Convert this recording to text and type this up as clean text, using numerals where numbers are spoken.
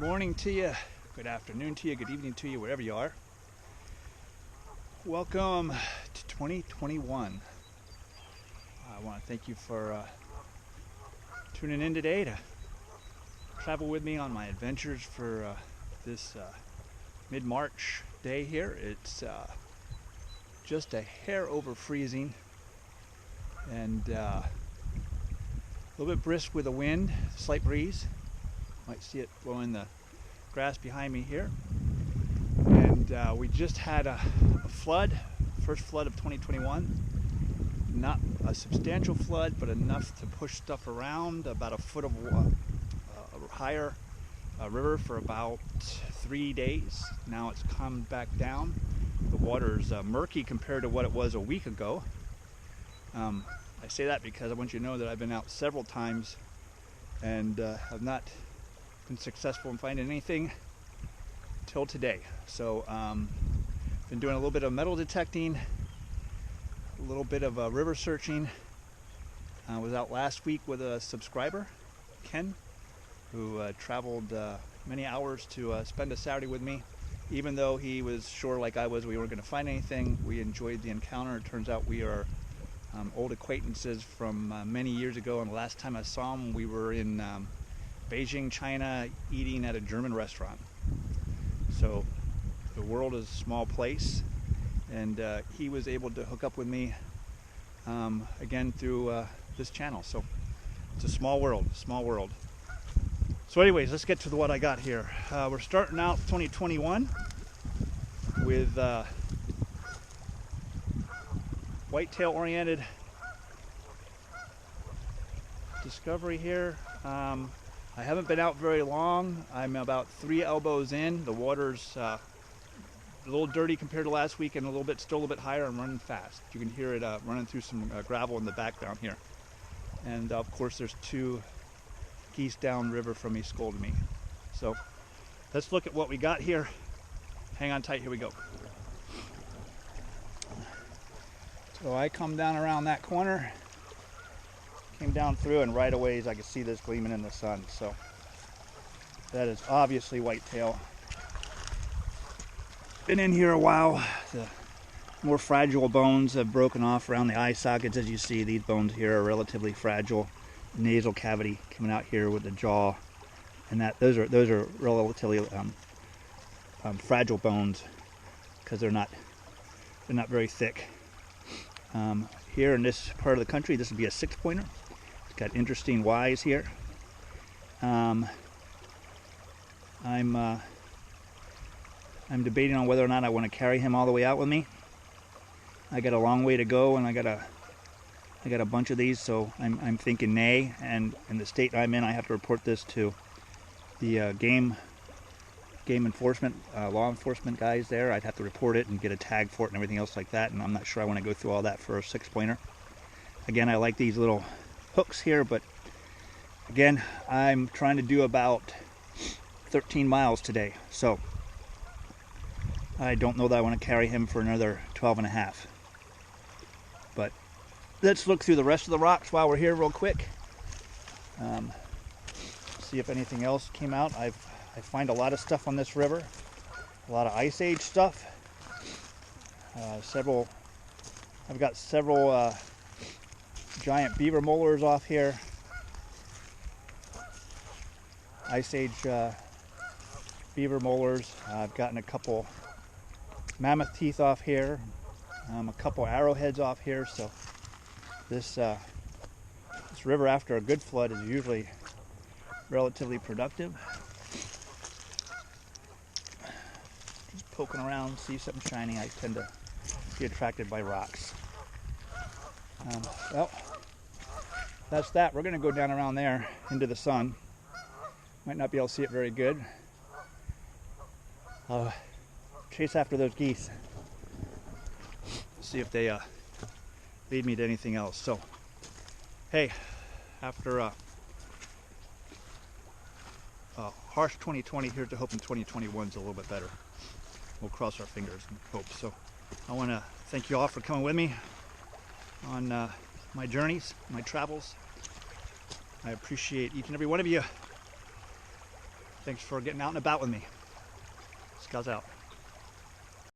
morning to you, good afternoon to you, good evening to you, wherever you are. Welcome to 2021. I want to thank you for tuning in today to travel with me on my adventures for this mid-March day here. It's just a hair over freezing and a little bit brisk with the wind, slight breeze. Might see it blowing the grass behind me here. And we just had a flood, first flood of 2021. Not a substantial flood, but enough to push stuff around, about a foot of higher river for about 3 days. Now it's come back down. The water's murky compared to what it was a week ago. I say that because I want you to know that I've been out several times and have not been successful in finding anything till today. So been doing a little bit of metal detecting, a little bit of river searching. I was out last week with a subscriber, Ken, who traveled many hours to spend a Saturday with me. Even though he was sure, like I was, we weren't going to find anything, we enjoyed the encounter. It turns out we are old acquaintances from many years ago, and the last time I saw him we were in Beijing, China, eating at a German restaurant. So the world is a small place, and he was able to hook up with me again through this channel. So it's a small world, small world. So anyways, let's get to what I got here. We're starting out 2021 with whitetail oriented discovery here. I haven't been out very long. I'm about 3 elbows in. The water's a little dirty compared to last week and still a little bit higher. I'm running fast. You can hear it running through some gravel in the background here. And of course there's 2 geese downriver from me scolding me. So let's look at what we got here. Hang on tight, here we go. So I come down around that corner, came down through, and right away I could see this gleaming in the sun. So that is obviously whitetail. Been in here a while. The more fragile bones have broken off around the eye sockets. As you see, these bones here are relatively fragile. Nasal cavity coming out here with the jaw, and those are relatively fragile bones because they're not very thick. Here in this part of the country, this would be a 6-pointer. It's got interesting Y's here. I'm debating on whether or not I want to carry him all the way out with me. I got a long way to go, and I got a bunch of these, so I'm thinking nay. And in the state I'm in, I have to report this to the game enforcement, law enforcement guys there. I'd have to report it and get a tag for it and everything else like that, and I'm not sure I want to go through all that for a 6-pointer. Again, I like these little hooks here, but again, I'm trying to do about 13 miles today, so I don't know that I want to carry him for another 12 and a half. But let's look through the rest of the rocks while we're here real quick. See if anything else came out. I find a lot of stuff on this river, a lot of Ice Age stuff. I've got several giant beaver molars off here. Ice Age beaver molars. I've gotten a couple mammoth teeth off here, a couple arrowheads off here. So this river after a good flood is usually relatively productive. Just poking around, see something shiny. I tend to be attracted by rocks. Well, that's that. We're going to go down around there into the sun. Might not be able to see it very good. Chase after those geese. See if they lead me to anything else. So, hey, after harsh 2020, here's to hoping 2021's a little bit better. We'll cross our fingers and hope. So I want to thank you all for coming with me on my journeys, my travels. I appreciate each and every one of you. Thanks for getting out and about with me. Scouts out.